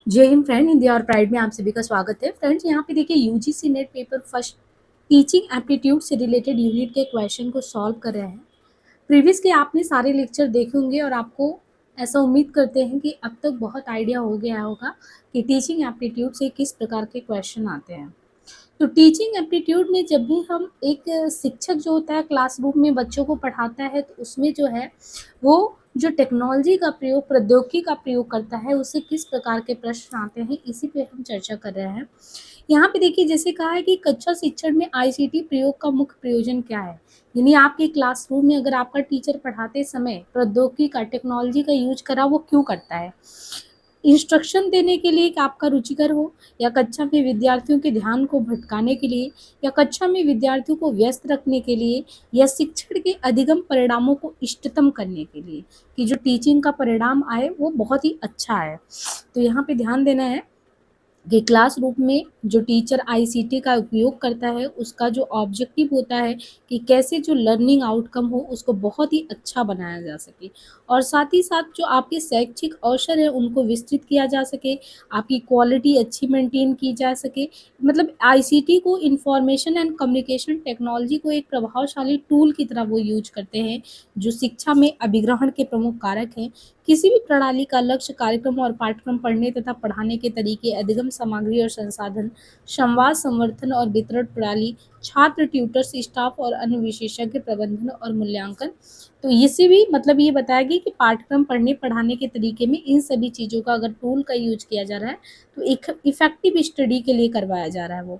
जय हिंद फ्रेंड, हिंदी और प्राइड में आप सभी का स्वागत है। फ्रेंड्स, यहाँ पे देखिए UGC net paper first teaching aptitude से रिलेटेड यूनिट के क्वेश्चन को सॉल्व कर रहे हैं। प्रीवियस के आपने सारे लेक्चर देखे होंगे और आपको ऐसा उम्मीद करते हैं कि अब तक बहुत आइडिया हो गया होगा कि टीचिंग एप्टीट्यूड से किस प्रकार के क्वेश्चन आते हैं। तो टीचिंग एप्टीट्यूड में जब भी हम एक शिक्षक जो होता है क्लासरूम में बच्चों को पढ़ाता है, तो उसमें जो है वो जो टेक्नोलॉजी का प्रयोग, प्रौद्योगिकी का प्रयोग करता है, उससे किस प्रकार के प्रश्न आते हैं, इसी पे हम चर्चा कर रहे हैं। यहाँ पे देखिए जैसे कहा है कि कक्षा शिक्षण में आईसीटी प्रयोग का मुख्य प्रयोजन क्या है। यानी आपके क्लासरूम में अगर आपका टीचर पढ़ाते समय प्रौद्योगिकी का, टेक्नोलॉजी का यूज करा, वो क्यों करता है। इंस्ट्रक्शन देने के लिए कि आपका रुचिकर हो, या कक्षा में विद्यार्थियों के ध्यान को भटकाने के लिए, या कक्षा में विद्यार्थियों को व्यस्त रखने के लिए, या शिक्षण के अधिगम परिणामों को इष्टतम करने के लिए, कि जो टीचिंग का परिणाम आए वो बहुत ही अच्छा है। तो यहाँ पे ध्यान देना है कि क्लासरूम में जो टीचर आईसीटी का उपयोग करता है, उसका जो ऑब्जेक्टिव होता है कि कैसे जो लर्निंग आउटकम हो उसको बहुत ही अच्छा बनाया जा सके, और साथ ही साथ जो आपके शैक्षिक अवसर है उनको विस्तृत किया जा सके, आपकी क्वालिटी अच्छी मेंटेन की जा सके। मतलब आईसीटी को, इंफॉर्मेशन एंड कम्युनिकेशन टेक्नोलॉजी को, एक प्रभावशाली टूल की तरह वो यूज करते हैं, जो शिक्षा में अभिग्रहण के प्रमुख कारक हैं। किसी भी प्रणाली का लक्ष्य कार्यक्रम और पाठ्यक्रम पढ़ने तथा पढ़ाने के तरीके, अधिगम सामग्री और संसाधन, संवाद संवर्धन और वितरण प्रणाली, छात्र, ट्यूटर्स, स्टाफ और अन्य विशेषज्ञ प्रबंधन और मूल्यांकन। तो इसे भी मतलब ये बताया गया कि पाठ्यक्रम पढ़ने पढ़ाने के तरीके में इन सभी चीज़ों का अगर टूल का यूज किया जा रहा है, तो एक इफेक्टिव स्टडी के लिए करवाया जा रहा है वो।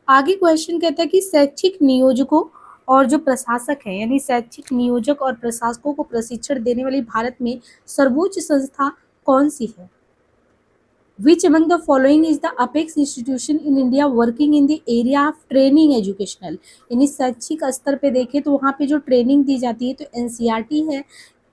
आगे क्वेश्चन कहता है कि शैक्षिक नियोजकों और जो प्रशासक हैं, यानी शैक्षिक नियोजक और प्रशासकों को प्रशिक्षण देने वाली भारत में सर्वोच्च संस्था कौन सी है। Which among the following is the apex institution in India working in the area of training educational। यानी शैक्षिक स्तर पे देखें तो वहाँ पे जो ट्रेनिंग दी जाती है, तो एनसीईआरटी है,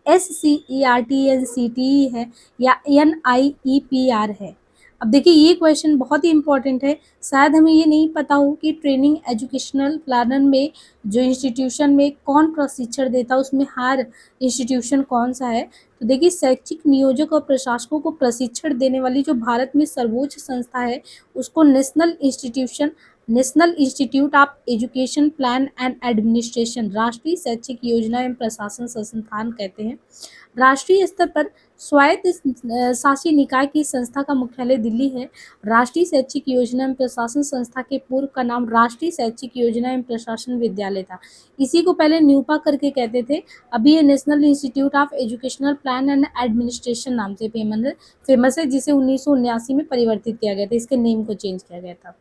एससीईआरटी, एनसीटीई है, या एनआईईपीआर है। अब देखिए ये क्वेश्चन बहुत ही इंपॉर्टेंट है। शायद हमें ये नहीं पता हो कि ट्रेनिंग एजुकेशनल प्लानर में जो इंस्टीट्यूशन में कौन प्रशिक्षण देता है, उसमें हर इंस्टीट्यूशन कौन सा है। तो देखिए शैक्षिक नियोजक और प्रशासकों को प्रशिक्षण देने वाली जो भारत में सर्वोच्च संस्था है, उसको national institute of education plan and administration, राष्ट्रीय शैक्षिक योजना एवं प्रशासन संस्थान कहते हैं। राष्ट्रीय स्तर पर स्वायत्त शासी निकाय की संस्था का मुख्यालय दिल्ली है। राष्ट्रीय शैक्षिक योजना एवं प्रशासन संस्था के पूर्व का नाम राष्ट्रीय शैक्षिक योजना एवं प्रशासन विद्यालय था। इसी को पहले न्यूपा करके कहते थे, अभी ये national institute of educational plan and administration नाम से फेमस है, जिसे 1979 में परिवर्तित किया गया था, इसके नेम को चेंज किया गया था।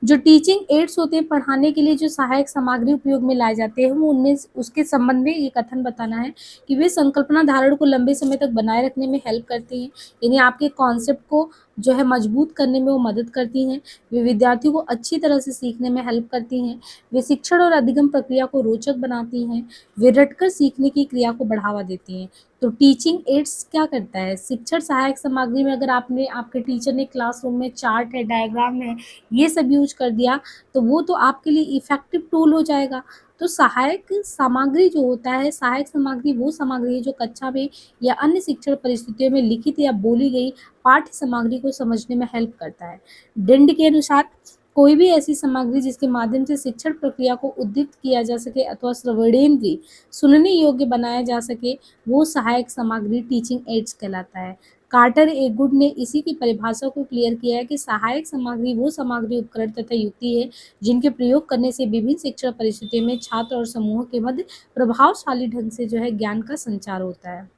जो टीचिंग एड्स होते हैं, पढ़ाने के लिए जो सहायक सामग्री उपयोग में लाए जाते हैं, वो उनमें उसके संबंध में ये कथन बताना है कि वे संकल्पना धारण को लंबे समय तक बनाए रखने में हेल्प करती हैं, यानी आपके कॉन्सेप्ट को जो है मजबूत करने में वो मदद करती हैं। वे विद्यार्थियों को अच्छी तरह से सीखने में हेल्प करती हैं। वे शिक्षण और अधिगम प्रक्रिया को रोचक बनाती हैं। वे रटकर सीखने की क्रिया को बढ़ावा देती हैं। तो टीचिंग एड्स क्या करता है, शिक्षण सहायक सामग्री में अगर आपके टीचर ने क्लासरूम में चार्ट है, डायग्राम है, ये सब यूज कर दिया, तो वो तो आपके लिए इफेक्टिव टूल हो जाएगा। तो सहायक सामग्री जो होता है, सहायक सामग्री वो सामग्री है जो कक्षा में या अन्य शिक्षण परिस्थितियों में लिखित या बोली गई पाठ्य सामग्री को समझने में हेल्प करता है। डेंड के अनुसार कोई भी ऐसी सामग्री जिसके माध्यम से शिक्षण प्रक्रिया को उद्दीपित किया जा सके अथवा श्रवणेंद्रिय सुनने योग्य बनाया जा सके, वो सहायक सामग्री टीचिंग एड्स कहलाता है। कार्टर ए गुड ने इसी की परिभाषा को क्लियर किया है कि सहायक सामग्री वो सामग्री, उपकरण तथा युक्ति है जिनके प्रयोग करने से विभिन्न शिक्षण परिस्थितियों में छात्र और समूह के मध्य प्रभावशाली ढंग से जो है ज्ञान का संचार होता है।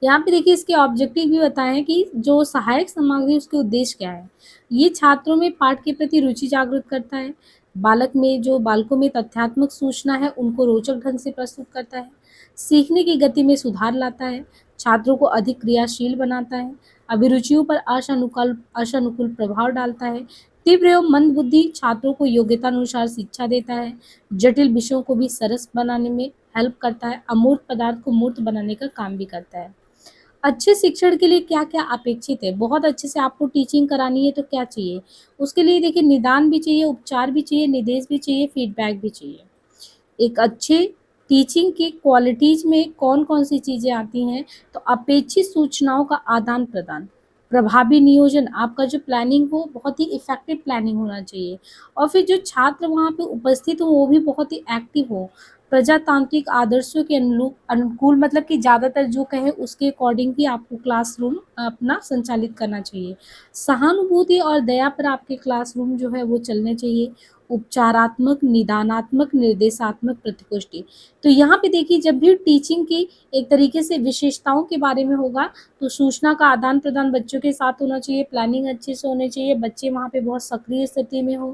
यहाँ पे देखिए इसके ऑब्जेक्टिव भी बताए हैं कि जो सहायक सामग्री उसके उद्देश्य क्या है। ये छात्रों में पाठ के प्रति रुचि जागृत करता है, बालकों में तथ्यात्मक सूचना है उनको रोचक ढंग से प्रस्तुत करता है, सीखने की गति में सुधार लाता है, छात्रों को अधिक क्रियाशील बनाता है, अभिरुचियों पर आशानुकूल प्रभाव डालता है, तीव्र एवं मंद बुद्धि छात्रों को योग्यता अनुसार शिक्षा देता है, जटिल विषयों को भी सरस बनाने में हेल्प करता है, अमूर्त पदार्थ को मूर्त बनाने का काम भी करता है। अच्छे शिक्षण के लिए क्या-क्या अपेक्षित है? बहुत अच्छे से आपको टीचिंग करानी है तो क्या चाहिए? उसके लिए देखिए निदान भी चाहिए, उपचार भी चाहिए, निर्देश भी चाहिए, फीडबैक भी चाहिए। एक अच्छे टीचिंग की क्वालिटीज़ में कौन-कौन सी चीज़ें आती हैं, तो अपेक्षित सूचनाओं का आदान-प्रदान, प्रभावी नियोजन, आपका जो प्लानिंग हो बहुत ही इफ़ेक्टिव प्लानिंग होना चाहिए और फिर जो छात्र वहाँ पे उपस्थित हो वो भी बहुत ही एक्टिव हो, प्रजातांत्रिक आदर्शों के अनुकूल मतलब कि ज़्यादातर जो कहे उसके अकॉर्डिंग ही आपको क्लासरूम अपना संचालित करना चाहिए। सहानुभूति और दया पर आपके क्लासरूम जो है वो चलने चाहिए। उपचारात्मक, निदानात्मक, निर्देशात्मक प्रतिपुष्टि। तो यहाँ पे देखिए जब भी टीचिंग की एक तरीके से विशेषताओं के बारे में होगा, तो सूचना का आदान-प्रदान बच्चों के साथ होना चाहिए, प्लानिंग अच्छे से होनी चाहिए, बच्चे वहाँ पे बहुत सक्रिय स्थिति में हों।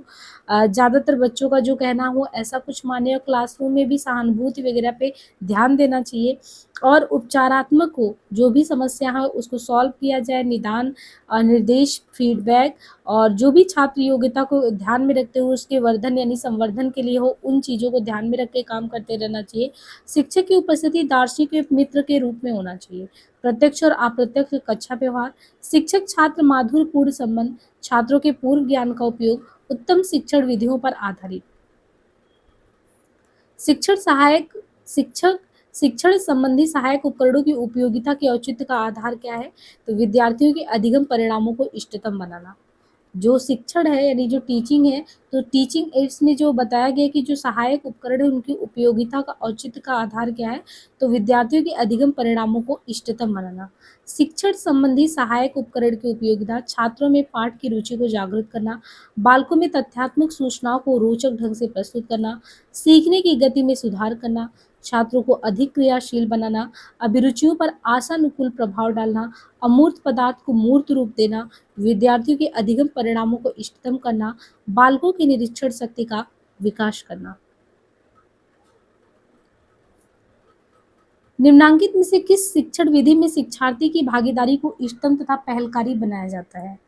ज़्यादातर बच्चों का जो कहना हो ऐसा कुछ माने और क्लासरूम में भी सहानुभूति वगैरह पे ध्यान देना चाहिए और उपचारात्मक हो, जो भी समस्या है उसको सॉल्व किया जाए, निदान निर्देश, फीडबैक और जो भी छात्र योग्यता को ध्यान में रखते हुए उसके वर्धन यानी संवर्धन के लिए हो, उन चीज़ों को ध्यान में रख के काम करते रहना चाहिए। शिक्षक की उपस्थिति दार्शनिक मित्र के रूप में होना चाहिए। प्रत्यक्ष और अप्रत्यक्ष कक्षा व्यवहार, शिक्षक छात्र माधुर्यपूर्ण संबंध, छात्रों के पूर्व ज्ञान का उपयोग, उत्तम शिक्षण विधियों पर आधारित। शिक्षण सहायक शिक्षक शिक्षण संबंधी सहायक उपकरणों की उपयोगिता के औचित्य का आधार क्या है? तो विद्यार्थियों के अधिगम परिणामों को इष्टतम बनाना। जो शिक्षण है यानी जो टीचिंग है, तो टीचिंग एड्स में जो बताया गया कि जो सहायक उपकरण है उनकी उपयोगिता का औचित्य का आधार क्या है? तो विद्यार्थियों के अधिगम परिणामों को इष्टतम बनाना। शिक्षण संबंधी सहायक उपकरण की उपयोगिता छात्रों में पाठ की रुचि को जागृत करना, बालकों में तथ्यात्मक सूचनाओं को रोचक ढंग से प्रस्तुत करना, सीखने की गति में सुधार करना, छात्रों को अधिक क्रियाशील बनाना, अभिरुचियों पर आशानुकूल प्रभाव डालना, अमूर्त पदार्थ को मूर्त रूप देना, विद्यार्थियों के अधिगम परिणामों को इष्टतम करना, बालकों की निरीक्षण शक्ति का विकास करना। निम्नांकित में से किस शिक्षण विधि में शिक्षार्थी की भागीदारी को इष्टतम तथा पहलकारी बनाया जाता है?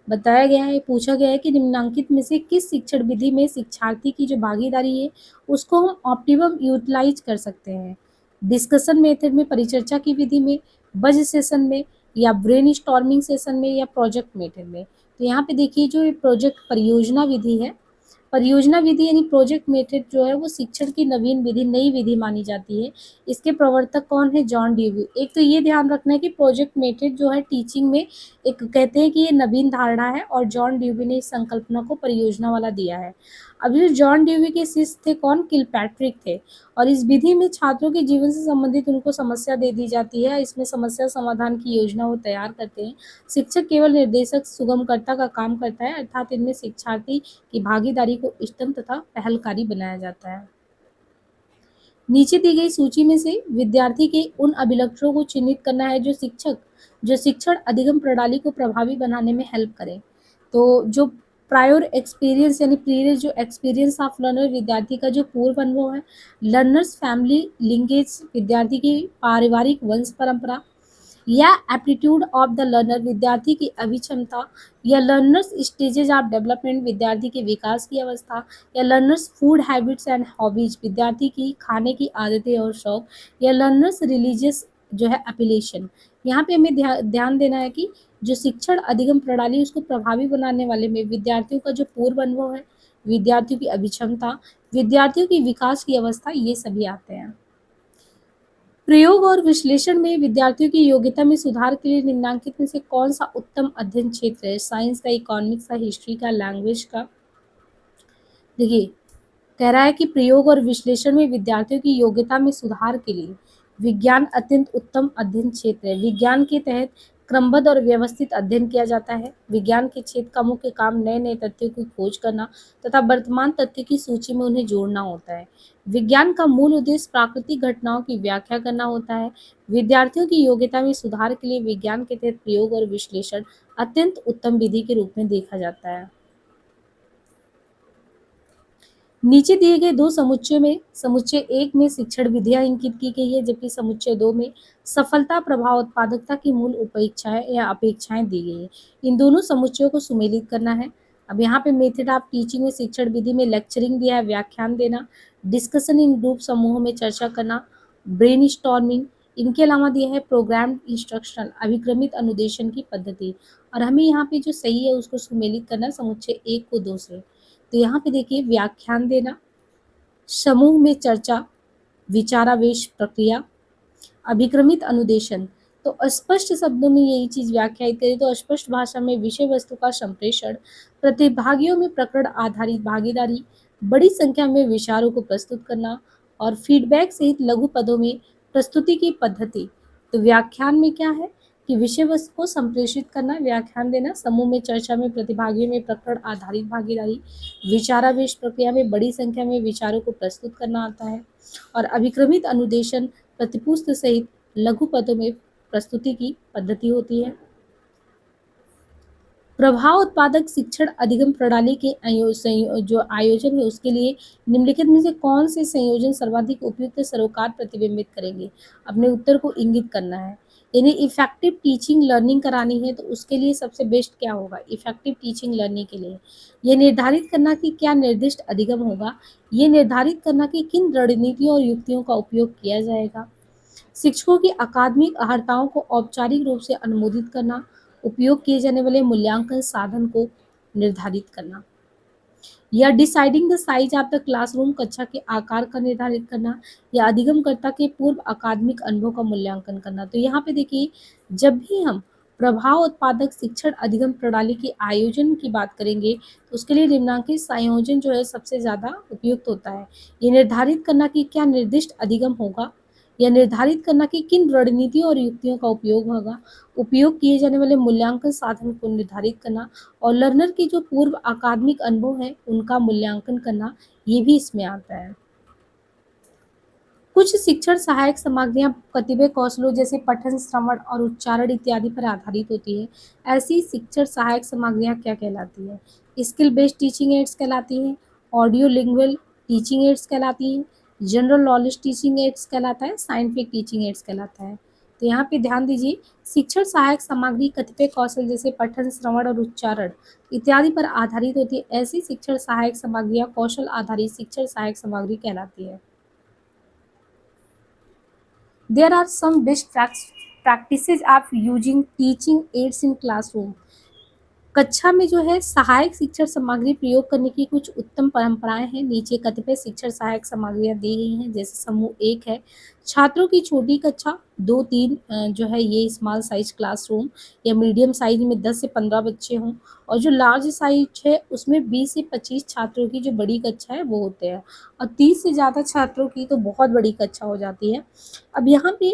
बताया गया है, पूछा गया है कि निम्नांकित में से किस शिक्षण विधि में शिक्षार्थी की जो भागीदारी है उसको हम ऑप्टिमम यूटिलाइज कर सकते हैं। डिस्कशन मेथड में, परिचर्चा की विधि में, बज सेशन में या ब्रेन स्टॉर्मिंग सेशन में या प्रोजेक्ट मेथड में। तो यहाँ पे देखिए जो ये प्रोजेक्ट परियोजना विधि है, परियोजना विधि यानी प्रोजेक्ट मेथड जो है वो शिक्षण की नवीन विधि, नई विधि मानी जाती है। इसके प्रवर्तक कौन है? John dewy. एक तो ये ध्यान रखना है कि प्रोजेक्ट मेथड जो है टीचिंग में एक कहते हैं कि ये नवीन धारणा है और जॉन ड्यूवी ने इस संकल्पना को परियोजना वाला दिया है। अब जो जॉन ड्यूवी के शिष्य थे कौन? किलपैट्रिक थे और इस विधि में छात्रों के जीवन से संबंधित उनको समस्या दे दी जाती है। इसमें समस्या समाधान की योजना वो तैयार करते हैं। शिक्षक केवल निर्देशक सुगमकर्ता का काम करता है, अर्थात इनमें शिक्षार्थी की भागीदारी को इष्टतम तथा पहलकारी बनाया जाता है। नीचे दी गई सूची में से विद्यार्थी के उन अभिलक्षणों को चिन्हित करना है जो शिक्षण अधिगम प्रणाली को प्रभावी बनाने में हेल्प करें। तो जो प्रायोर एक्सपीरियंस यानी प्रीवियस जो एक्सपीरियंस ऑफ लर्नर, विद्यार्थी का जो पूर्व अनुभव है, लर्नर्स फैमिली लिंकेज, विद्यार्थी की पारिवारिक वंश परंपरा, या एप्टीट्यूड ऑफ द लर्नर, विद्यार्थी की अभिक्षमता, या लर्नर्स स्टेजेज ऑफ डेवलपमेंट, विद्यार्थी के विकास की अवस्था, या learners food habits and hobbies, विद्यार्थी की खाने की आदतें और शौक, या लर्नर्स रिलीजियस जो है एपिलेशन। यहाँ पे हमें ध्यान देना है कि जो शिक्षण अधिगम प्रणाली उसको प्रभावी बनाने वाले में विद्यार्थियों का जो पूर्व अनुभव है, विद्यार्थियों की अभिक्षमता, विद्यार्थियों की विकास की अवस्था, ये सभी आते हैं। प्रयोग और विश्लेषण में विद्यार्थियों की योग्यता में सुधार के लिए निम्नांकित में से कौन सा उत्तम अध्ययन क्षेत्र है? साइंस का, इकोनॉमिक्स का, हिस्ट्री का, लैंग्वेज का? देखिए, कह रहा है कि प्रयोग और विश्लेषण में विद्यार्थियों की योग्यता में सुधार के लिए विज्ञान अत्यंत उत्तम अध्ययन क्षेत्र है। विज्ञान के तहत क्रमबद्ध और व्यवस्थित अध्ययन किया जाता है। विज्ञान के क्षेत्र का मुख्य काम नए नए तथ्यों की खोज करना तथा वर्तमान तथ्य की सूची में उन्हें जोड़ना होता है। विज्ञान का मूल उद्देश्य प्राकृतिक घटनाओं की व्याख्या करना होता है। विद्यार्थियों की योग्यता में सुधार के लिए विज्ञान के तहत प्रयोग और विश्लेषण अत्यंत उत्तम विधि के रूप में देखा जाता है। नीचे दिए गए दो समुच्चय में समुच्चय 1 में शिक्षण विधियां अंकित की गई है, जबकि समुच्चय 2 में सफलता, प्रभाव, उत्पादकता की मूल अपेक्षाएं या अपेक्षाएं दी गई है। इन दोनों समुच्चयों को सुमेलित करना है। अब यहाँ पे मेथड ऑफ टीचिंग में शिक्षण विधि में लेक्चरिंग दिया है, व्याख्यान देना, डिस्कशन इन ग्रुप समूहों में चर्चा करना, ब्रेन स्टॉर्मिंग, इनके अलावा दिया है प्रोग्राम्ड इंस्ट्रक्शन, अभिक्रमित अनुदेशन की पद्धति। और हमें यहाँ पे जो सही है उसको सुमेलित करना समुच्चय 1 को 2 से। तो यहाँ पे देखिए व्याख्यान देना, समूह में चर्चा, विचारावेश प्रक्रिया, अभिक्रमित अनुदेशन। तो अस्पष्ट शब्दों में यही चीज व्याख्यायित करें तो अस्पष्ट भाषा में विषय वस्तु का संप्रेषण, प्रतिभागियों में प्रकरण आधारित भागीदारी, बड़ी संख्या में विचारों को प्रस्तुत करना और फीडबैक सहित लघु पदों में प्रस्तुति की पद्धति। तो व्याख्यान में क्या है कि विषय वस्तु को संप्रेषित करना, व्याख्यान देना, समूह में चर्चा में प्रतिभागियों में प्रकरण आधारित भागीदारी, विचारावेश प्रक्रिया में बड़ी संख्या में विचारों को प्रस्तुत करना आता है और अभिक्रमित अनुदेशन प्रतिपुष्ट सहित लघु पदों में प्रस्तुति की पद्धति होती है। प्रभाव उत्पादक शिक्षण अधिगम प्रणाली के जो आयोजन है उसके लिए निम्नलिखित में से कौन से संयोजन सर्वाधिक उपयुक्त सरोकार प्रतिबिंबित करेंगे? अपने उत्तर को इंगित करना है। यानी इफेक्टिव टीचिंग लर्निंग करानी है तो उसके लिए सबसे बेस्ट क्या होगा? इफेक्टिव टीचिंग लर्निंग के लिए ये निर्धारित करना कि क्या निर्दिष्ट अधिगम होगा, ये निर्धारित करना कि किन रणनीतियों और युक्तियों का उपयोग किया जाएगा, शिक्षकों की अकादमिक अर्हताओं को औपचारिक रूप से अनुमोदित करना, उपयोग किए जाने वाले मूल्यांकन साधन को निर्धारित करना, या deciding the size of the classroom, कक्षा के आकार का निर्धारित करना, या अधिगमकर्ता के पूर्व अकादमिक अनुभव का मूल्यांकन करना। तो यहाँ पे देखिए, जब भी हम प्रभाव उत्पादक शिक्षण अधिगम प्रणाली के आयोजन की बात करेंगे तो उसके लिए निम्नांकित संयोजन जो है सबसे ज़्यादा उपयुक्त होता है। ये निर्धारित करना कि क्या निर्दिष्ट अधिगम होगा, या निर्धारित करना कि किन रणनीतियों और युक्तियों का उपयोग होगा, उपयोग किए जाने वाले मूल्यांकन साधन को निर्धारित करना और लर्नर के जो पूर्व अकादमिक अनुभव है उनका मूल्यांकन करना, ये भी इसमें आता है। कुछ शिक्षण सहायक सामग्रियां कतिपय कौशलों जैसे पठन, श्रवण और उच्चारण इत्यादि पर आधारित होती है। ऐसी शिक्षण सहायक सामग्रियां क्या कहलाती है? स्किल बेस्ड टीचिंग एड्स कहलाती हैं, ऑडियो लिंगुअल टीचिंग एड्स कहलाती हैं, जनरल नॉलेज टीचिंग एड्स कहलाता है, साइंटिफिक टीचिंग एड्स कहलाता है। तो यहाँ पे ध्यान दीजिए, शिक्षण सहायक सामग्री कतिपय कौशल जैसे पठन, श्रवण और उच्चारण इत्यादि पर आधारित होती है। ऐसी शिक्षण सहायक सामग्रियां कौशल आधारित शिक्षण सहायक सामग्री कहलाती है। There are some best practices of using teaching aids in classroom. कक्षा में जो है सहायक शिक्षण सामग्री प्रयोग करने की कुछ उत्तम परंपराएं हैं। नीचे कतिपय शिक्षण सहायक सामग्रियां दी गई हैं। जैसे समूह 1 है छात्रों की छोटी कक्षा, 2-3 जो है ये स्मॉल साइज क्लासरूम या मीडियम साइज में 10 से 15 बच्चे हों, और जो लार्ज साइज है उसमें 20 से 25 छात्रों की जो बड़ी कक्षा है वो होते हैं, और 30 से ज़्यादा छात्रों की तो बहुत बड़ी कक्षा हो जाती है। अब यहाँ पे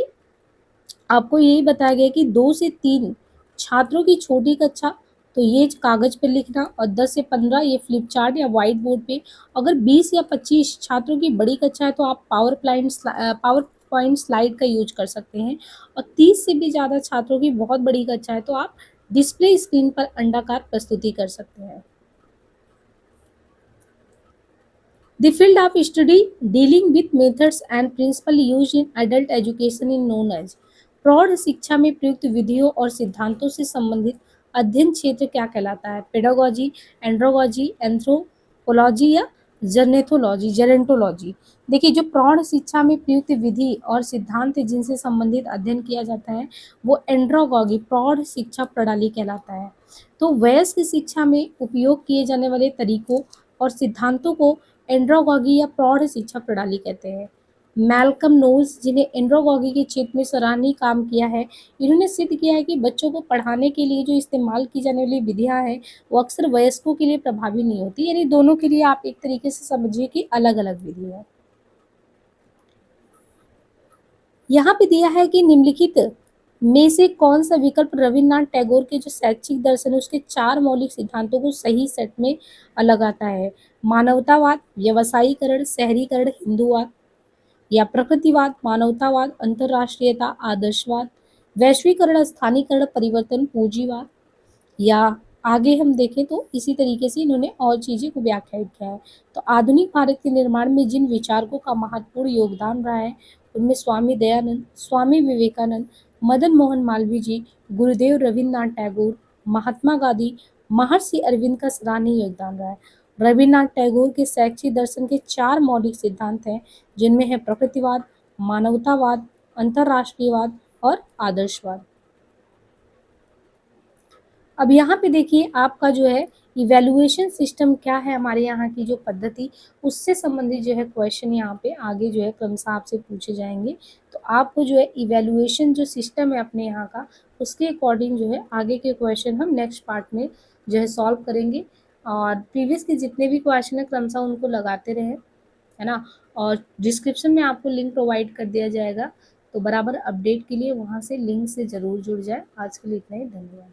आपको यही बताया गया कि 2 से 3 छात्रों की छोटी कक्षा, तो ये कागज पे लिखना, और 10 से 15 ये फ्लिप चार्ट या व्हाइट बोर्ड पे। अगर 20 या 25 छात्रों की बड़ी कक्षा है तो आप पावर पॉइंट स्लाइड का यूज कर सकते हैं, और 30 से भी ज़्यादा छात्रों की बहुत बड़ी कक्षा है तो आप डिस्प्ले स्क्रीन पर अंडाकार प्रस्तुति कर सकते हैं। The field of study dealing with methods and principles used in adult education is known as। प्रौढ़ शिक्षा में प्रयुक्त विधियों और सिद्धांतों से संबंधित अध्ययन क्षेत्र क्या कहलाता है? पेडागोजी, एंड्रोगोजी, एंथ्रोपोलॉजी या जेरेंटोलॉजी। देखिए, जो प्रौढ़ शिक्षा में प्रयुक्त विधि और सिद्धांत जिनसे संबंधित अध्ययन किया जाता है वो एंड्रोगॉगी प्रौढ़ शिक्षा प्रणाली कहलाता है। तो वयस्क शिक्षा में उपयोग किए जाने वाले तरीकों और सिद्धांतों को एंड्रोगॉगी या प्रौढ़ शिक्षा प्रणाली कहते हैं। मैल्कम नोल्स, जिन्हें एंड्रोगॉगी के क्षेत्र में सराहनीय काम किया है, इन्होंने सिद्ध किया है कि बच्चों को पढ़ाने के लिए जो इस्तेमाल की जाने वाली विधियां हैं वो अक्सर वयस्कों के लिए प्रभावी नहीं होती। यानी दोनों के लिए आप एक तरीके से समझिए कि अलग अलग विधि है। यहाँ पे दिया है कि निम्नलिखित में से कौन सा विकल्प रविन्द्रनाथ टैगोर के जो शैक्षिक दर्शन है उसके 4 मौलिक सिद्धांतों को सही सेट में लगाता है? मानवतावाद, व्यवसायीकरण, शहरीकरण, हिंदूवाद, या प्रकृतिवाद, मानवतावाद, अंतर्राष्ट्रीयता, आदर्शवाद, वैश्वीकरण, स्थानीयकरण, परिवर्तन, पूंजीवाद। या आगे हम देखें तो इसी तरीके से इन्होंने और चीज़ें को व्याख्यायित किया है। तो आधुनिक भारत के निर्माण में जिन विचारकों का महत्वपूर्ण योगदान रहा है उनमें स्वामी दयानंद, स्वामी विवेकानंद, मदन मोहन मालवीय जी, गुरुदेव रविन्द्रनाथ टैगोर, महात्मा गांधी, महर्षि अरविंद का सराहनीय योगदान रहा है। रविन्द्रनाथ टैगोर के शैक्षिक दर्शन के 4 मौलिक सिद्धांत हैं जिनमें है प्रकृतिवाद, मानवतावाद, अंतर्राष्ट्रीयवाद और आदर्शवाद। अब यहाँ पे देखिए आपका जो है इवैल्यूएशन सिस्टम क्या है, हमारे यहाँ की जो पद्धति, उससे संबंधित जो है क्वेश्चन यहाँ पे आगे जो है क्रमशः आपसे पूछे जाएंगे। तो आपको जो है इवैल्यूएशन जो सिस्टम है अपने यहाँ का, उसके अकॉर्डिंग जो है आगे के क्वेश्चन हम नेक्स्ट पार्ट में जो है सॉल्व करेंगे। और प्रीवियस के जितने भी क्वेश्चन है क्रमशः उनको लगाते रहे, है ना। और डिस्क्रिप्शन में आपको लिंक प्रोवाइड कर दिया जाएगा, तो बराबर अपडेट के लिए वहाँ से लिंक से ज़रूर जुड़ जाए। आज के लिए इतना ही, धन्यवाद।